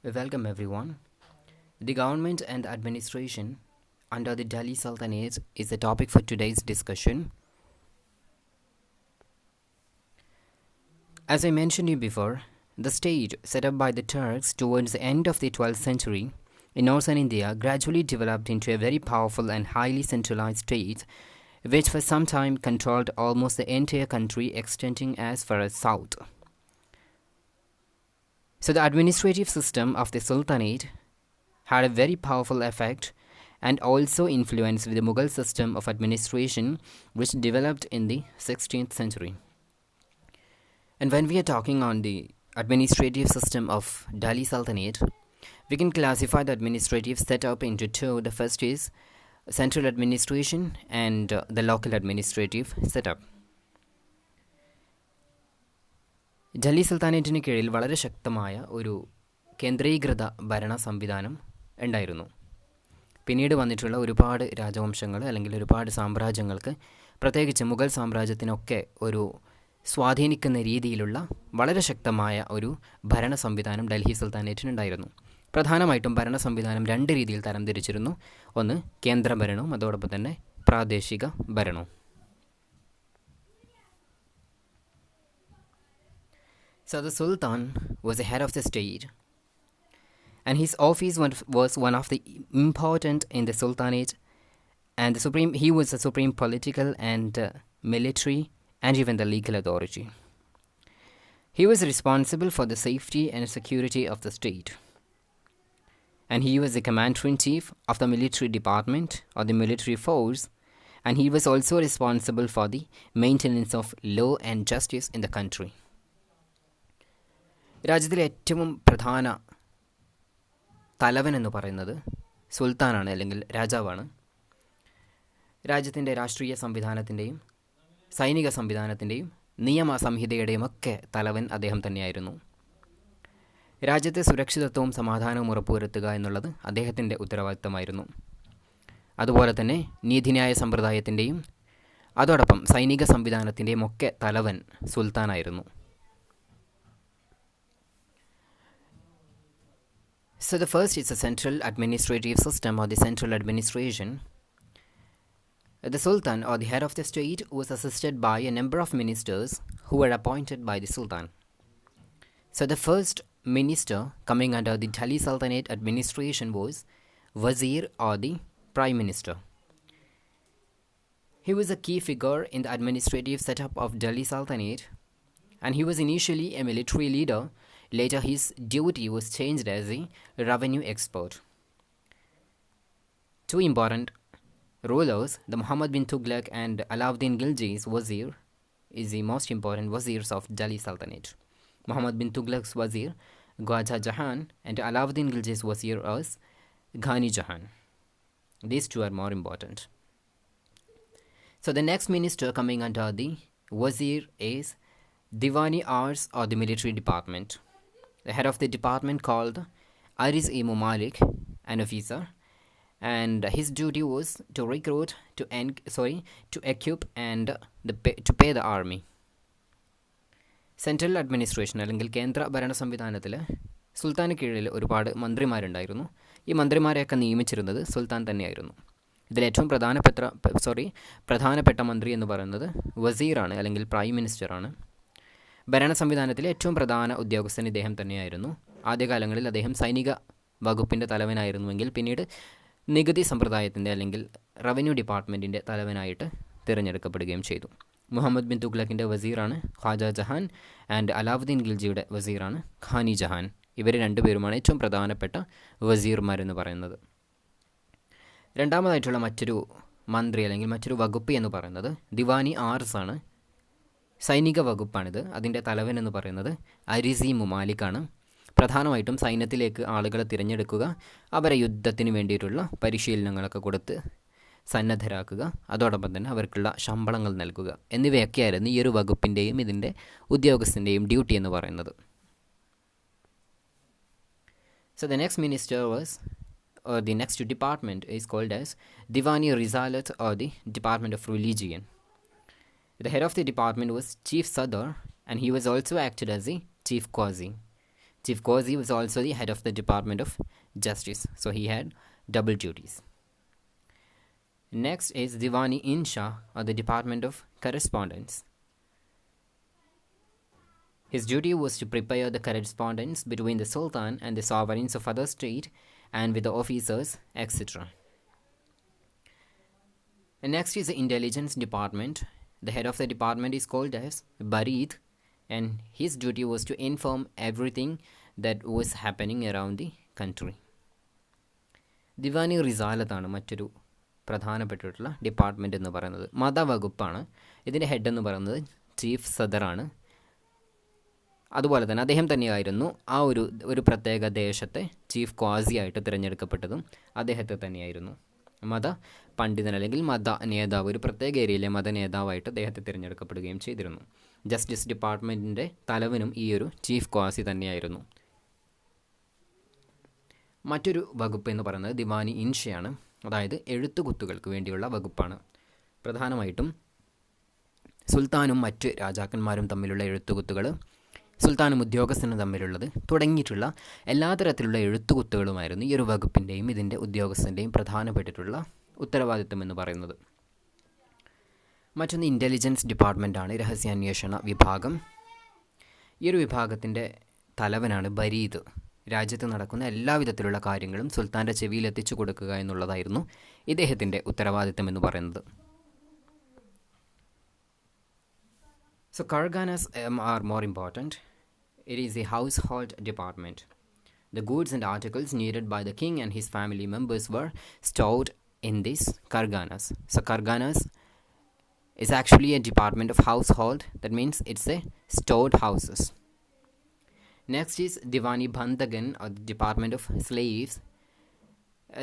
Welcome everyone. The government and administration under the Delhi Sultanate is the topic for today's discussion. As I mentioned you before, the state set up by the Turks towards the end of the 12th century in northern India gradually developed into a very powerful and highly centralized state which for some time controlled almost the entire country extending as far as south. So the administrative system of the Sultanate had a very powerful effect and also influenced the Mughal system of administration which developed in the 16th century. And when we are talking on the administrative system of Delhi Sultanate, we can classify the administrative setup into two. The first is central administration and the local administrative setup. Delhi സുൽത്താനേറ്റിന് കീഴിൽ വളരെ ശക്തമായ ഒരു കേന്ദ്രീകൃത ഭരണ സംവിധാനം ഉണ്ടായിരുന്നു. പിന്നീട് വന്നിട്ടുള്ള ഒരുപാട് രാജവംശങ്ങൾ അല്ലെങ്കിൽ ഒരുപാട് സാമ്രാജ്യങ്ങൾക്ക്, പ്രത്യേകിച്ച് മുഗൾ സാമ്രാജ്യത്തിനൊക്കെ ഒരു സ്വാധീനിക്കുന്ന രീതിയിലുള്ള വളരെ ശക്തമായ ഒരു ഭരണ സംവിധാനം ഡൽഹി സുൽത്താനേറ്റിനുണ്ടായിരുന്നു. പ്രധാനമായിട്ടും ഭരണ സംവിധാനം രണ്ട് രീതിയിൽ തരംതിരിച്ചിരുന്നു. ഒന്ന് കേന്ദ്രഭരണവും അതോടൊപ്പം തന്നെ പ്രാദേശിക ഭരണവും. So the Sultan was the head of the state, and his office was one of the important in the Sultanate, and he was the supreme political and military and even the legal authority. He was responsible for the safety and security of the state, and he was the commander-in-chief of the military department or the military force, and he was also responsible for the maintenance of law and justice in the country. രാജ്യത്തിലെ ഏറ്റവും പ്രധാന തലവൻ എന്ന് പറയുന്നത് സുൽത്താനാണ്, അല്ലെങ്കിൽ രാജാവാണ്. രാജ്യത്തിൻ്റെ രാഷ്ട്രീയ സംവിധാനത്തിൻ്റെയും സൈനിക സംവിധാനത്തിൻ്റെയും നിയമ സംഹിതയുടെയും ഒക്കെ തലവൻ അദ്ദേഹം തന്നെയായിരുന്നു. രാജ്യത്തെ സുരക്ഷിതത്വവും സമാധാനവും ഉറപ്പുവരുത്തുക എന്നുള്ളത് അദ്ദേഹത്തിൻ്റെ ഉത്തരവാദിത്തമായിരുന്നു. അതുപോലെ തന്നെ നീതിന്യായ സമ്പ്രദായത്തിൻ്റെയും അതോടൊപ്പം സൈനിക സംവിധാനത്തിൻ്റെയും ഒക്കെ തലവൻ സുൽത്താനായിരുന്നു. So the first is the central administrative system or the central administration. The Sultan or the head of the state was assisted by a number of ministers who were appointed by the Sultan. So the first minister coming under the Delhi Sultanate administration was Wazir or the Prime Minister. He was a key figure in the administrative setup of Delhi Sultanate, and he was initially a military leader. Later, his duty was changed as a revenue expert. Two important rulers, the Muhammad bin Tughlaq and Alauddin Khilji's wazir, is the most important wazirs of Delhi Sultanate. Muhammad bin Tughlaq's wazir, Khwaja Jahan, and Alauddin Khilji's wazir was Ghani Jahan. These two are more important. So the next minister coming under the wazir is Diwani Ars or the military department. The head of the department called Aris-e Mumalik, an officer, and his duty was to recruit, to equip and to pay the army. Central administration അല്ലെങ്കിൽ കേന്ദ്ര ഭരണ സംവിധാനത്തിൽ സുൽത്താന് കീഴിൽ ഒരുപാട് മന്ത്രിമാരുണ്ടായിരുന്നു. ഈ മന്ത്രിമാരെയൊക്കെ നിയമിച്ചിരുന്നത് സുൽത്താൻ തന്നെയായിരുന്നു. ഇതിലേറ്റവും പ്രധാനപ്പെട്ട മന്ത്രി എന്ന് പറയുന്നത് വസീറാണ്, അല്ലെങ്കിൽ പ്രൈം മിനിസ്റ്ററാണ്. ഭരണ സംവിധാനത്തിലെ ഏറ്റവും പ്രധാന ഉദ്യോഗസ്ഥൻ ഇദ്ദേഹം തന്നെയായിരുന്നു. ആദ്യകാലങ്ങളിൽ അദ്ദേഹം സൈനിക വകുപ്പിൻ്റെ തലവനായിരുന്നുവെങ്കിൽ പിന്നീട് നികുതി സമ്പ്രദായത്തിൻ്റെ അല്ലെങ്കിൽ റവന്യൂ ഡിപ്പാർട്ട്മെൻറ്റിൻ്റെ തലവനായിട്ട് തിരഞ്ഞെടുക്കപ്പെടുകയും ചെയ്തു. മുഹമ്മദ് ബിൻ തുഗ്ലക്കിൻ്റെ വസീറാണ് ഖ്വാജ ജഹാൻ, ആൻഡ് അലാവുദ്ദീൻ ഖിൽജിയുടെ വസീറാണ് ഖാനി ജഹാൻ. ഇവർ രണ്ടുപേരുമാണ് ഏറ്റവും പ്രധാനപ്പെട്ട വസീർമാരെന്ന് പറയുന്നത്. രണ്ടാമതായിട്ടുള്ള മറ്റൊരു മന്ത്രി അല്ലെങ്കിൽ മറ്റൊരു വകുപ്പ് എന്ന് പറയുന്നത് ദിവാനി ആർസ് ആണ്. സൈനിക വകുപ്പാണിത്. അതിൻ്റെ തലവൻ എന്ന് പറയുന്നത് അരിസി മുമാലിക്കാണ്. പ്രധാനമായിട്ടും സൈന്യത്തിലേക്ക് ആളുകളെ തിരഞ്ഞെടുക്കുക, അവരെ യുദ്ധത്തിന് വേണ്ടിയിട്ടുള്ള പരിശീലനങ്ങളൊക്കെ കൊടുത്ത് സന്നദ്ധരാക്കുക, അതോടൊപ്പം തന്നെ അവർക്കുള്ള ശമ്പളങ്ങൾ നൽകുക എന്നിവയൊക്കെയായിരുന്നു ഈ ഒരു വകുപ്പിൻ്റെയും ഇതിൻ്റെ ഉദ്യോഗസ്ഥൻ്റെയും ഡ്യൂട്ടി എന്ന് പറയുന്നത്. So the next minister was, or the next department is called as Diwani Risalat or the Department of Religion. The head of the department was Chief Sadr, and he was also acted as the Chief Qazi. Chief Qazi was also the head of the Department of Justice, so he had double duties. Next is Diwani Insha, or the Department of Correspondence. His duty was to prepare the correspondence between the Sultan and the sovereigns of other state and with the officers, etc. And next is the Intelligence Department. The head of the department is called as Barid, and his duty was to inform everything that was happening around the country. Deewani റിസാലത്താണ് മറ്റൊരു പ്രധാനപ്പെട്ടിട്ടുള്ള department എന്ന് പറയുന്നത്. മതവകുപ്പാണ്. ഇതിൻ്റെ head എന്ന് പറയുന്നത് chief സദറാണ്. അതുപോലെ തന്നെ അദ്ദേഹം തന്നെയായിരുന്നു ആ ഒരു പ്രത്യേക ദേശത്തെ ചീഫ് ഖാസി ആയിട്ട് തിരഞ്ഞെടുക്കപ്പെട്ടതും അദ്ദേഹത്തെ തന്നെയായിരുന്നു. മത പണ്ഡിതൻ അല്ലെങ്കിൽ മത നേതാവ്, ഒരു പ്രത്യേക ഏരിയയിലെ മത നേതാവായിട്ട് അദ്ദേഹത്തെ തിരഞ്ഞെടുക്കപ്പെടുകയും ചെയ്തിരുന്നു. ജസ്റ്റിസ് ഡിപ്പാർട്ട്മെൻറ്റിൻ്റെ തലവനും ഈ ഒരു ചീഫ് ഖാസി തന്നെയായിരുന്നു. മറ്റൊരു വകുപ്പ് എന്ന് പറയുന്നത് ദിവാനി ഇൻഷയാണ്. അതായത് എഴുത്തുകുത്തുകൾക്ക് വേണ്ടിയുള്ള വകുപ്പാണ്. പ്രധാനമായിട്ടും സുൽത്താനും മറ്റ് രാജാക്കന്മാരും തമ്മിലുള്ള എഴുത്തുകുത്തുകൾ, സുൽത്താനും ഉദ്യോഗസ്ഥനും തമ്മിലുള്ളത് തുടങ്ങിയിട്ടുള്ള എല്ലാ തരത്തിലുള്ള എഴുത്തുകുത്തുകളുമായിരുന്നു ഈ ഒരു വകുപ്പിൻ്റെയും ഇതിൻ്റെ ഉദ്യോഗസ്ഥൻ്റെയും പ്രധാനപ്പെട്ടിട്ടുള്ള ഉത്തരവാദിത്വം എന്ന് പറയുന്നത്. മറ്റൊന്ന് ഇൻ്റലിജൻസ് ഡിപ്പാർട്ട്മെൻറ്റാണ്, രഹസ്യാന്വേഷണ വിഭാഗം. ഈ ഒരു വിഭാഗത്തിൻ്റെ തലവനാണ് ബരീദ്. രാജ്യത്ത് നടക്കുന്ന എല്ലാവിധത്തിലുള്ള കാര്യങ്ങളും സുൽത്താൻ്റെ ചെവിയിൽ എത്തിച്ചു കൊടുക്കുക എന്നുള്ളതായിരുന്നു ഇദ്ദേഹത്തിൻ്റെ ഉത്തരവാദിത്തം എന്ന് പറയുന്നത്. So Karganas are more important. It is a household department. The goods and articles needed by the king and his family members were stored in these Karganas. So Karganas is actually a department of household. That means it's a stored houses. Next is Diwani Bandhagan, or the Department of Slaves.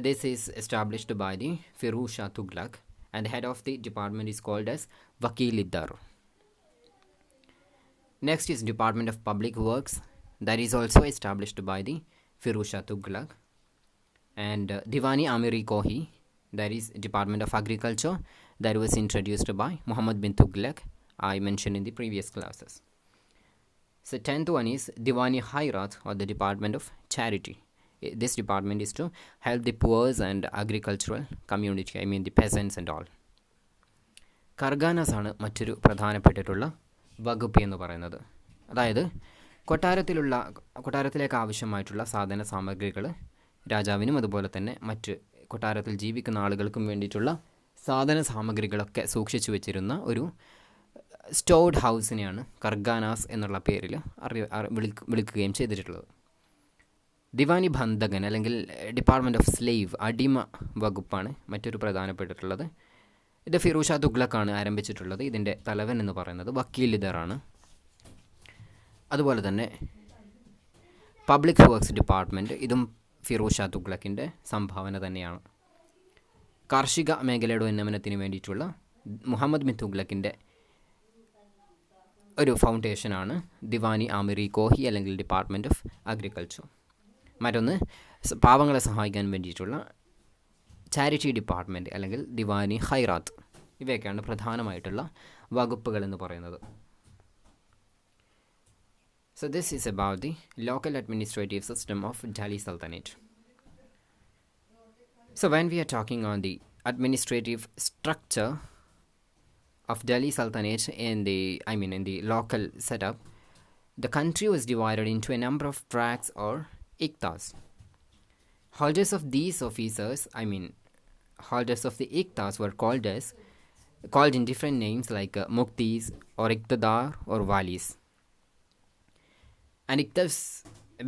This is established by the Firuz Shah Tughlaq, and the head of the department is called as Vakil-e-Dar. Next is Department of Public Works. That is also established by the Firuz Shah Tughlaq. And Diwani Amiri Kohi, that is Department of Agriculture, that was introduced by Muhammad bin Tughlaq, I mentioned in the previous classes. So 10th one is Diwani Khairat, or the Department of Charity. This department is to help the poor and agricultural community, I mean the peasants and all. Karganas ആണ് മറ്റൊരു പ്രധാനപ്പെട്ടിട്ടുള്ള വകുപ്പ് എന്ന് പറയുന്നത്. അതായത് കൊട്ടാരത്തിലേക്ക് ആവശ്യമായിട്ടുള്ള സാധന സാമഗ്രികൾ രാജാവിനും അതുപോലെ തന്നെ മറ്റ് കൊട്ടാരത്തിൽ ജീവിക്കുന്ന ആളുകൾക്കും വേണ്ടിയിട്ടുള്ള സാധന സാമഗ്രികളൊക്കെ സൂക്ഷിച്ചു വെച്ചിരുന്ന ഒരു സ്റ്റോർഡ് ഹൗസിനെയാണ് കർഗാനാസ് എന്നുള്ള പേരിൽ വിളിക്കുകയും ചെയ്തിട്ടുള്ളത്. ദിവാനി ബന്ധകൻ അല്ലെങ്കിൽ ഡിപ്പാർട്ട്മെൻറ്റ് ഓഫ് സ്ലേവ്, അടിമ വകുപ്പാണ് മറ്റൊരു പ്രധാനപ്പെട്ടിട്ടുള്ളത്. ഇത് ഫിറൂസ് ഷാ തുഗ്ലക്കാണ് ആരംഭിച്ചിട്ടുള്ളത്. ഇതിൻ്റെ തലവൻ എന്ന് പറയുന്നത് വക്കീൽ-ഇ-ദറാണ്. അതുപോലെ തന്നെ പബ്ലിക് വർക്ക്സ് ഡിപ്പാർട്ട്മെൻറ്റ്, ഇതും ഫിറൂസ് ഷാ തുഗ്ലക്കിൻ്റെ സംഭാവന തന്നെയാണ്. കാർഷിക മേഖലയുടെ ഉന്നമനത്തിന് വേണ്ടിയിട്ടുള്ള മുഹമ്മദ് ബിൻ തുഗ്ലക്കിൻ്റെ ഒരു ഫൗണ്ടേഷനാണ് ദിവാനി ആമിറി കോഹി അല്ലെങ്കിൽ ഡിപ്പാർട്ട്മെൻറ്റ് ഓഫ് അഗ്രികൾച്ചർ. മറ്റൊന്ന് പാവങ്ങളെ സഹായിക്കാൻ വേണ്ടിയിട്ടുള്ള ചാരിറ്റി ഡിപ്പാർട്ട്മെൻറ്റ് അല്ലെങ്കിൽ ദിവാനി ഖൈറാത്ത്. ഇവയൊക്കെയാണ് പ്രധാനമായിട്ടുള്ള വകുപ്പുകൾ എന്ന് പറയുന്നത്. So this is about the local administrative system of Delhi Sultanate. So when we are talking on the administrative structure of Delhi Sultanate in the local setup, the country was divided into a number of tracts or iktas. Holders of these officers, holders of the iktas were called in different names like muktis or iktidar or walis. And iktas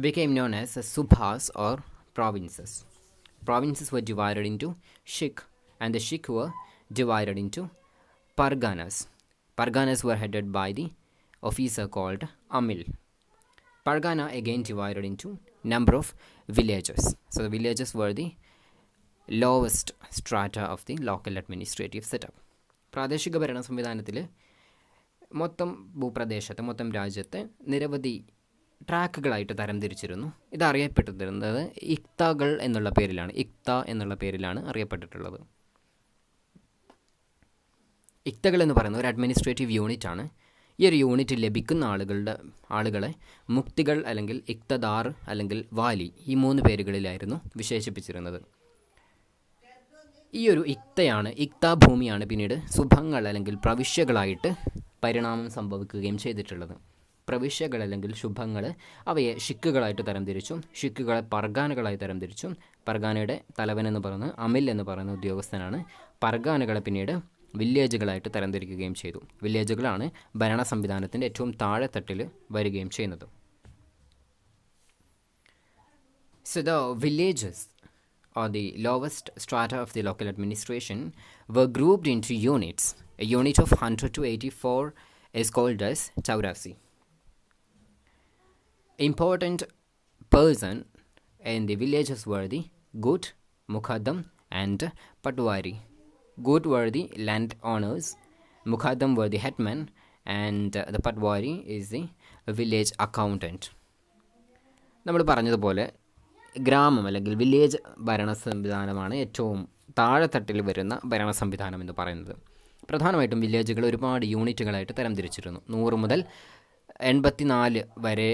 became known as subhas or provinces. Provinces were divided into shik, and the shik were divided into parganas. Parganas were headed by the officer called Amil. Pargana again divided into number of villages. So the villages were the lowest strata of the local administrative setup. പ്രാദേശിക ഭരണ സംവിധാനത്തിൽ മൊത്തം ഭൂപ്രദേശത്തെ, മൊത്തം രാജ്യത്തെ നിരവധി ട്രാക്കുകളായിട്ട് തരംതിരിച്ചിരുന്നു. ഇതറിയപ്പെട്ടിരുന്നത് ഇക്തകൾ എന്നുള്ള പേരിലാണ്. ഇക്ത എന്നുള്ള പേരിലാണ് അറിയപ്പെട്ടിട്ടുള്ളത്. ഇക്തകൾ എന്ന് പറയുന്നത് ഒരു അഡ്മിനിസ്ട്രേറ്റീവ് യൂണിറ്റാണ്. ഈ ഒരു യൂണിറ്റ് ലഭിക്കുന്ന ആളുകളെ മുക്തികൾ അല്ലെങ്കിൽ ഇക്തദാർ അല്ലെങ്കിൽ വാലി, ഈ 3 പേരുകളിലായിരുന്നു വിശേഷിപ്പിച്ചിരുന്നത്. ഈ ഒരു ഇക്താ ഭൂമിയാണ് പിന്നീട് സുഭങ്ങൾ അല്ലെങ്കിൽ പ്രവിശ്യകളായിട്ട് പരിണാമം സംഭവിക്കുകയും ചെയ്തിട്ടുള്ളത്. പ്രവിശ്യകൾ അല്ലെങ്കിൽ ശുഭങ്ങൾ അവയെ ഷിക്കുകളായിട്ട് തരംതിരിച്ചു, ഷിക്കുകളെ പർഗാനകളായി തരംതിരിച്ചു. പർഗാനയുടെ തലവൻ എന്ന് പറയുന്നത് അമിൽ എന്ന് പറയുന്ന ഉദ്യോഗസ്ഥനാണ്. പർഗാനകളെ പിന്നീട് വില്ലേജുകളായിട്ട് തരംതിരിക്കുകയും ചെയ്തു. വില്ലേജുകളാണ് ഭരണ സംവിധാനത്തിൻ്റെ ഏറ്റവും താഴെത്തട്ടിൽ വരികയും ചെയ്യുന്നത്. So the villages, or the lowest strata of the local administration, were grouped into units. A unit of 100 to 84 is called as Chaurasi. Important person in the villages were the Gut, Mukaddam and Patwari. Gut were the land owners, Mukaddam were the headman, and the Patwari is the village accountant. നമ്മൾ പറഞ്ഞതുപോലെ ഗ്രാമം അല്ലെങ്കിൽ village ഭരണ സംവിധാനമാണ് ഏറ്റവും താഴെത്തട്ടിൽ വരുന്ന ഭരണ സംവിധാനം എന്ന് പറയുന്നത്. പ്രധാനമായിട്ടും വില്ലേജുകൾ ഒരുപാട് യൂണിറ്റുകളായിട്ട് തരംതിരിച്ചിരുന്നു. 100 മുതൽ 84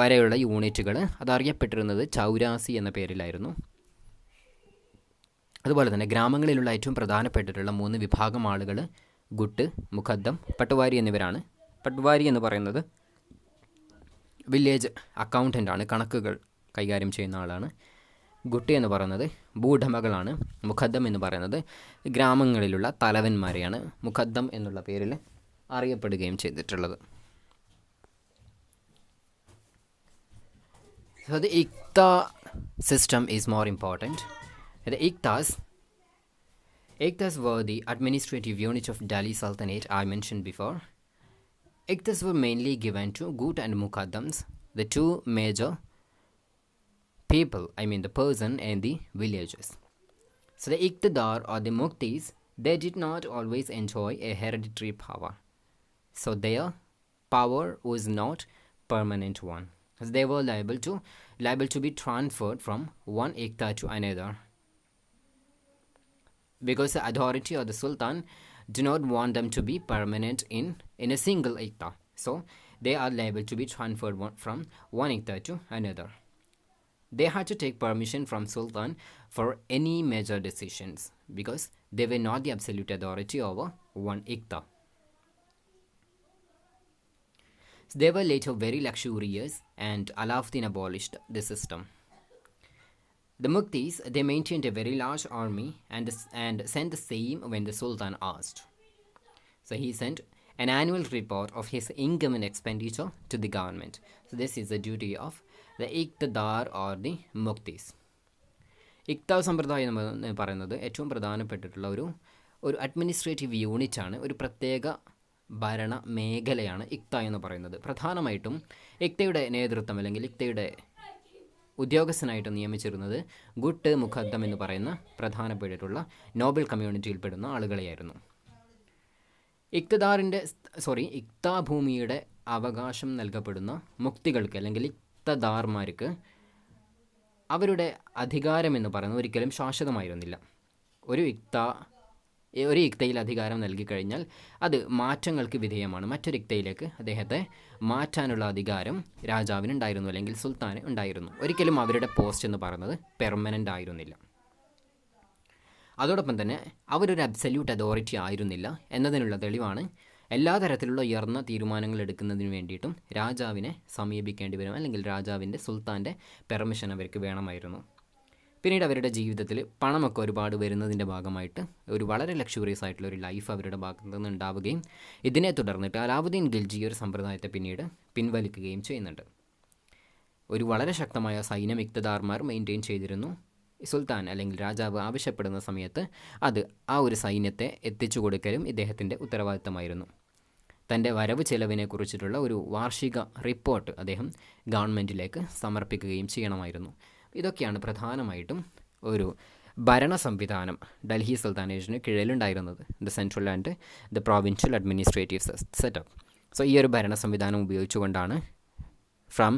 വരെയുള്ള യൂണിറ്റുകൾ അതറിയപ്പെട്ടിരുന്നത് ചൗരാസി എന്ന പേരിലായിരുന്നു. അതുപോലെ തന്നെ ഗ്രാമങ്ങളിലുള്ള ഏറ്റവും പ്രധാനപ്പെട്ടിട്ടുള്ള 3 വിഭാഗം ആളുകൾ ഗുട്ട്, മുഖദ്ദം, പട്ടുവാരി എന്നിവരാണ്. പട്ടുവാരി എന്ന് പറയുന്നത് വില്ലേജ് അക്കൗണ്ടൻ്റാണ്, കണക്കുകൾ കൈകാര്യം ചെയ്യുന്ന ആളാണ്. ഗുട്ടി എന്ന് പറയുന്നത് ഭൂഠമകളാണ്. മുഖദ്ദം എന്ന് പറയുന്നത് ഗ്രാമങ്ങളിലുള്ള തലവന്മാരെയാണ് മുഖദ്ദം എന്നുള്ള പേരിൽ അറിയപ്പെടുകയും ചെയ്തിട്ടുള്ളത്. So the Ikta system is more important. The Iktas were the administrative unit of Delhi Sultanate I mentioned before. Iktas were mainly given to Gut and Mukaddams, the two major people, the person in the villages. So the Iqtidar or the Muktis, they did not always enjoy a hereditary power. So their power was not permanent one. As they were liable to be transferred from one Iqta to another. Because the authority of the Sultan do not want them to be permanent in a single Iqta. So they are liable to be transferred from one Iqta to another. They had to take permission from Sultan for any major decisions because they were not the absolute authority over one Iqta. So they were later very luxurious and Alauddin abolished the system. The Muktis, they maintained a very large army and sent the same when the Sultan asked. So he sent an annual report of his income and expenditure to the government. So this is the duty of the Iqtidar or the Muktis. ഇക്താ സമ്പ്രദായം എന്ന് പറയുന്നത് ഏറ്റവും പ്രധാനപ്പെട്ടിട്ടുള്ള ഒരു administrative യൂണിറ്റാണ്, ഒരു പ്രത്യേക ഭരണ മേഖലയാണ് ഇക്ത എന്ന് പറയുന്നത്. പ്രധാനമായിട്ടും ഇക്തയുടെ നേതൃത്വം അല്ലെങ്കിൽ ഇക്തയുടെ ഉദ്യോഗസ്ഥനായിട്ട് നിയമിച്ചിരുന്നത് ഗുട്ട്, മുഖദ്ദം എന്ന് പറയുന്ന പ്രധാനപ്പെട്ടിട്ടുള്ള നോബൽ കമ്മ്യൂണിറ്റിയിൽപ്പെടുന്ന ആളുകളെയായിരുന്നു. ഇക്താ ഭൂമിയുടെ അവകാശം നൽകപ്പെടുന്ന മുക്തികൾക്ക് അല്ലെങ്കിൽ ഇക്തദാർമാർക്ക് അവരുടെ അധികാരം എന്ന് പറയുന്നത് ഒരിക്കലും ശാശ്വതമായിരുന്നില്ല. ഒരു ഇക്തയിൽ അധികാരം നൽകിക്കഴിഞ്ഞാൽ അത് മാറ്റങ്ങൾക്ക് വിധേയമാണ്. മറ്റൊരു ഇക്തയിലേക്ക് അദ്ദേഹത്തെ മാറ്റാനുള്ള അധികാരം രാജാവിനുണ്ടായിരുന്നു അല്ലെങ്കിൽ സുൽത്താന് ഉണ്ടായിരുന്നു. ഒരിക്കലും അവരുടെ പോസ്റ്റ് എന്ന് പറയുന്നത് പെർമനൻ്റ് ആയിരുന്നില്ല. അതോടൊപ്പം തന്നെ അവരൊരു അബ്സല്യൂട്ട് അതോറിറ്റി ആയിരുന്നില്ല എന്നതിനുള്ള തെളിവാണ് എല്ലാ തരത്തിലുള്ള ഉയർന്ന തീരുമാനങ്ങൾ എടുക്കുന്നതിന് വേണ്ടിയിട്ടും രാജാവിനെ സമീപിക്കേണ്ടി വരും, അല്ലെങ്കിൽ രാജാവിൻ്റെ സുൽത്താൻ്റെ പെർമിഷൻ അവർക്ക് വേണമായിരുന്നു. പിന്നീട് അവരുടെ ജീവിതത്തിൽ പണമൊക്കെ ഒരുപാട് വരുന്നതിൻ്റെ ഭാഗമായിട്ട് ഒരു വളരെ ലക്ഷറിയസ് ആയിട്ടുള്ള ഒരു ലൈഫ് അവരുടെ ഭാഗത്തു നിന്ന് ഉണ്ടാവുകയും ഇതിനെ തുടർന്നിട്ട് അലാവുദ്ദീൻ ഖിൽജി ഒരു സമ്പ്രദായത്തെ പിന്നീട് പിൻവലിക്കുകയും ചെയ്യുന്നുണ്ട്. ഒരു വളരെ ശക്തമായ സൈന്യം ഇക്തദാർമാർ മെയിൻറ്റെയിൻ ചെയ്തിരുന്നു. സുൽത്താൻ അല്ലെങ്കിൽ രാജാവ് ആവശ്യപ്പെടുന്ന സമയത്ത് ആ ഒരു സൈന്യത്തെ എത്തിച്ചു കൊടുക്കലും ഇദ്ദേഹത്തിൻ്റെ ഉത്തരവാദിത്തമായിരുന്നു. തൻ്റെ വരവ് ചെലവിനെ കുറിച്ചിട്ടുള്ള ഒരു വാർഷിക റിപ്പോർട്ട് അദ്ദേഹം ഗവൺമെൻറ്റിലേക്ക് സമർപ്പിക്കുകയും ചെയ്യണമായിരുന്നു. ഇതൊക്കെയാണ് പ്രധാനമായിട്ടും ഒരു ഭരണ സംവിധാനം ഡൽഹി സുൽത്താനേറ്റിന് കീഴിലുണ്ടായിരുന്നത്, the central and the provincial administrative setup. So ഈ ഒരു ഭരണ സംവിധാനം ഉപയോഗിച്ചുകൊണ്ടാണ് from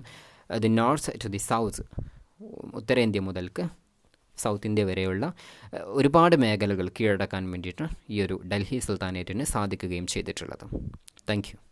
the north to the south, ഉത്തരേന്ത്യ മുതൽക്ക് സൗത്ത് ഇന്ത്യ വരെയുള്ള ഒരുപാട് മേഖലകൾ കീഴടക്കാൻ വേണ്ടിയിട്ട് ഈ ഒരു ഡൽഹി സുൽത്താനേറ്റിന് സാധിക്കുകയും ചെയ്തിട്ടുള്ളത്. Thank you.